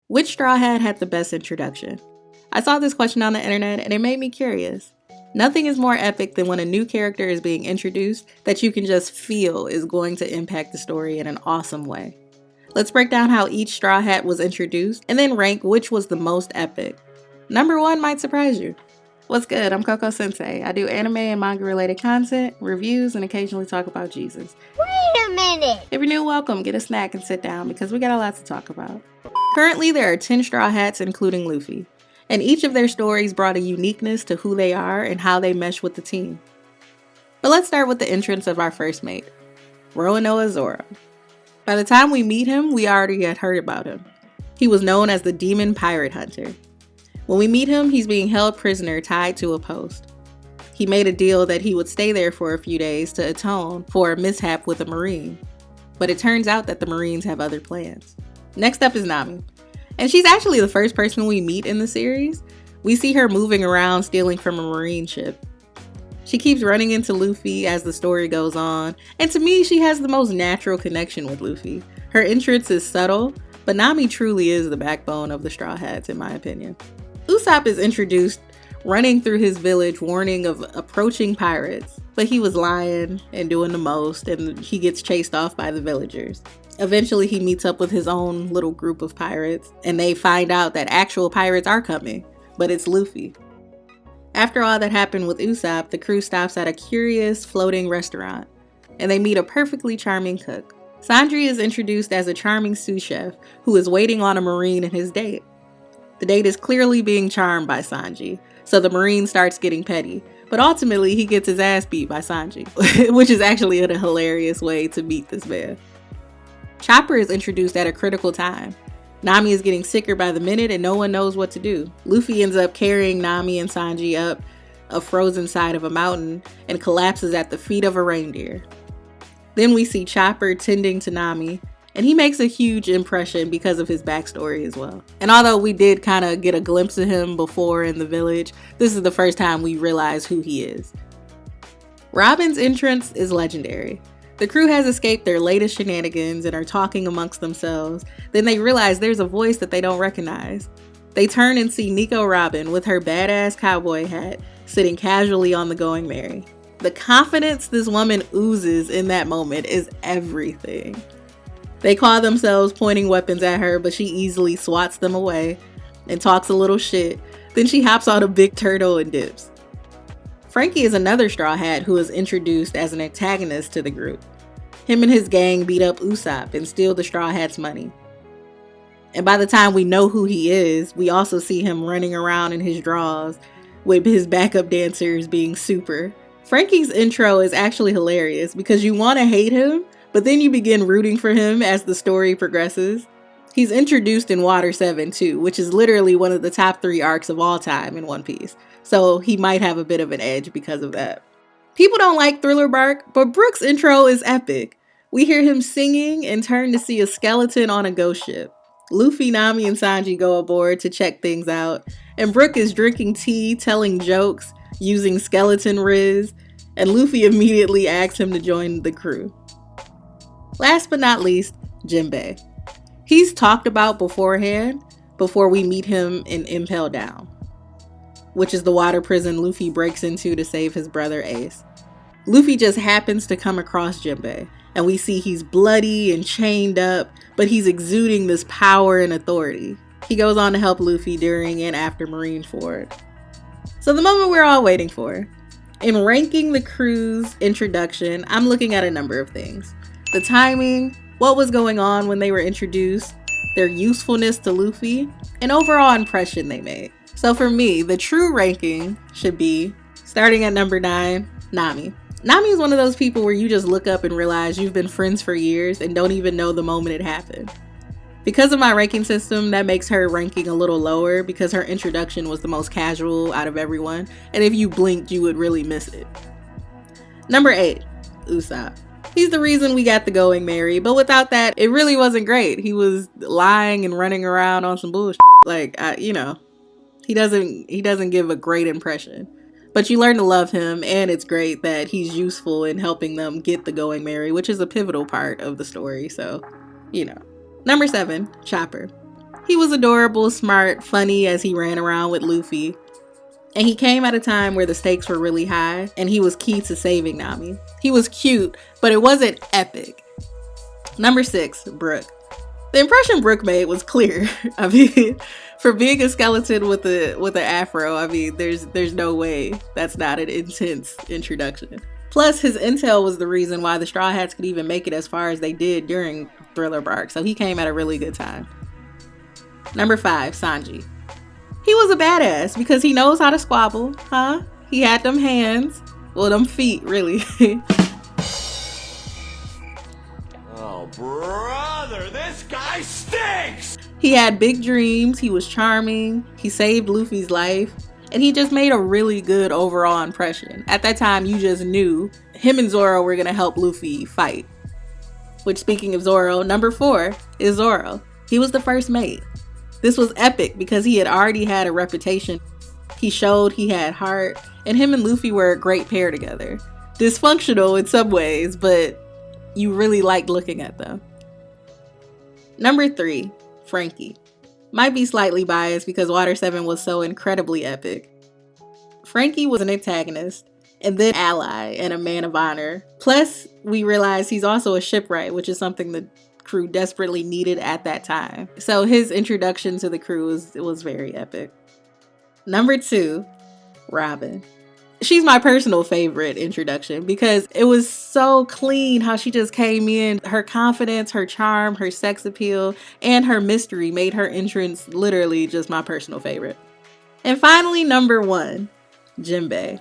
Which Straw Hat had the best introduction? I saw this question on the internet and it made me curious. Nothing is more epic than when a new character is being introduced that you can just feel is going to impact the story in an awesome way. Let's break down how each Straw Hat was introduced and then rank which was the most epic. Number 1 might surprise you. What's good? I'm Coco Sensei. I do anime and manga related content, reviews, and occasionally talk about Jesus. Wait a minute! If you're new, welcome. Get a snack and sit down because we got a lot to talk about. Currently, there are 10 Straw Hats, including Luffy, and each of their stories brought a uniqueness to who they are and how they mesh with the team. But let's start with the entrance of our first mate, Roronoa Zoro. By the time we meet him, we already had heard about him. He was known as the Demon Pirate Hunter. When we meet him, he's being held prisoner tied to a post. He made a deal that he would stay there for a few days to atone for a mishap with a Marine. But it turns out that the Marines have other plans. Next up is Nami. And she's actually the first person we meet in the series. We see her moving around stealing from a Marine ship. She keeps running into Luffy as the story goes on, and to me, she has the most natural connection with Luffy. Her entrance is subtle, but Nami truly is the backbone of the Straw Hats in my opinion. Usopp is introduced running through his village warning of approaching pirates, but he was lying and doing the most, and he gets chased off by the villagers. Eventually he meets up with his own little group of pirates, and they find out that actual pirates are coming, but it's Luffy. After all that happened with Usopp, the crew stops at a curious floating restaurant, and they meet a perfectly charming cook. Sanji is introduced as a charming sous chef who is waiting on a Marine and his date. The date is clearly being charmed by Sanji, so the Marine starts getting petty, but ultimately he gets his ass beat by Sanji, which is actually a hilarious way to beat this man. Chopper is introduced at a critical time. Nami is getting sicker by the minute and no one knows what to do. Luffy ends up carrying Nami and Sanji up a frozen side of a mountain and collapses at the feet of a reindeer. Then we see Chopper tending to Nami, and he makes a huge impression because of his backstory as well. And although we did kind of get a glimpse of him before in the village, this is the first time we realize who he is. Robin's entrance is legendary. The crew has escaped their latest shenanigans and are talking amongst themselves. Then they realize there's a voice that they don't recognize. They turn and see Nico Robin with her badass cowboy hat sitting casually on the Going Merry. The confidence this woman oozes in that moment is everything. They call themselves pointing weapons at her, but she easily swats them away and talks a little shit. Then she hops on a big turtle and dips. Franky is another Straw Hat who is introduced as an antagonist to the group. Him and his gang beat up Usopp and steal the Straw Hat's money. And by the time we know who he is, we also see him running around in his drawers with his backup dancers being super. Franky's intro is actually hilarious because you want to hate him, but then you begin rooting for him as the story progresses. He's introduced in Water 7 too, which is literally one of the top 3 arcs of all time in One Piece. So he might have a bit of an edge because of that. People don't like Thriller Bark, but Brook's intro is epic. We hear him singing and turn to see a skeleton on a ghost ship. Luffy, Nami, and Sanji go aboard to check things out, and Brook is drinking tea, telling jokes, using skeleton riz, and Luffy immediately asks him to join the crew. Last but not least, Jinbei. He's talked about beforehand before we meet him in Impel Down, which is the water prison Luffy breaks into to save his brother Ace. Luffy just happens to come across Jinbei, and we see he's bloody and chained up, but he's exuding this power and authority. He goes on to help Luffy during and after Marineford. So the moment we're all waiting for. In ranking the crew's introduction, I'm looking at a number of things. The timing, what was going on when they were introduced, their usefulness to Luffy, and overall impression they made. So for me, the true ranking should be, starting at number 9, Nami. Nami is one of those people where you just look up and realize you've been friends for years and don't even know the moment it happened. Because of my ranking system, that makes her ranking a little lower because her introduction was the most casual out of everyone, and if you blinked, you would really miss it. Number 8, Usopp. He's the reason we got the Going Merry, but without that, it really wasn't great. He was lying and running around on some bullshit. He doesn't give a great impression. But you learn to love him, and it's great that he's useful in helping them get the Going Merry, which is a pivotal part of the story, so, Number 7, Chopper. He was adorable, smart, funny as he ran around with Luffy. And he came at a time where the stakes were really high, and he was key to saving Nami. He was cute, but it wasn't epic. Number 6, Brook. The impression Brook made was clear. I mean, for being a skeleton with an afro, I mean, there's no way that's not an intense introduction. Plus, his intel was the reason why the Straw Hats could even make it as far as they did during Thriller Bark, so he came at a really good time. Number 5, Sanji. He was a badass because he knows how to squabble, huh? He had them hands. Well, them feet, really. Oh, brother, this guy stinks! He had big dreams, he was charming, he saved Luffy's life, and he just made a really good overall impression. At that time, you just knew him and Zoro were gonna help Luffy fight. Which, speaking of Zoro, number 4 is Zoro. He was the first mate. This was epic because he had already had a reputation. He showed he had heart, and him and Luffy were a great pair together. Dysfunctional in some ways, but you really liked looking at them. Number 3, Franky. Might be slightly biased because Water 7 was so incredibly epic. Franky was an antagonist, and then ally and a man of honor. Plus, we realized he's also a shipwright, which is something the crew desperately needed at that time. So his introduction to the crew was very epic. Number 2, Robin. She's my personal favorite introduction because it was so clean how she just came in. Her confidence, her charm, her sex appeal, and her mystery made her entrance literally just my personal favorite. And finally, number 1, Jinbei.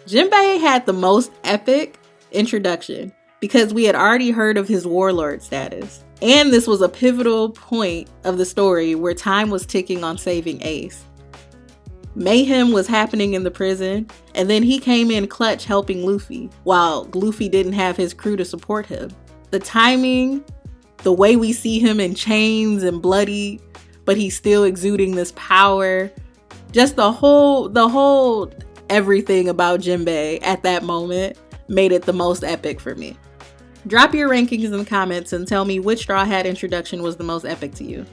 Jinbei had the most epic introduction because we had already heard of his warlord status. And this was a pivotal point of the story where time was ticking on saving Ace. Mayhem was happening in the prison, and then he came in clutch helping Luffy, while Luffy didn't have his crew to support him. The timing, the way we see him in chains and bloody, but he's still exuding this power, just the whole everything about Jinbei at that moment made it the most epic for me. Drop your rankings in the comments and tell me which Straw Hat introduction was the most epic to you.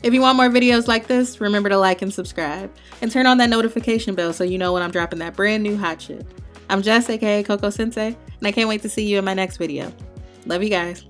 If you want more videos like this, remember to like and subscribe, and turn on that notification bell so you know when I'm dropping that brand new hot shit. I'm Jess, aka Coco Sensei, and I can't wait to see you in my next video. Love you guys.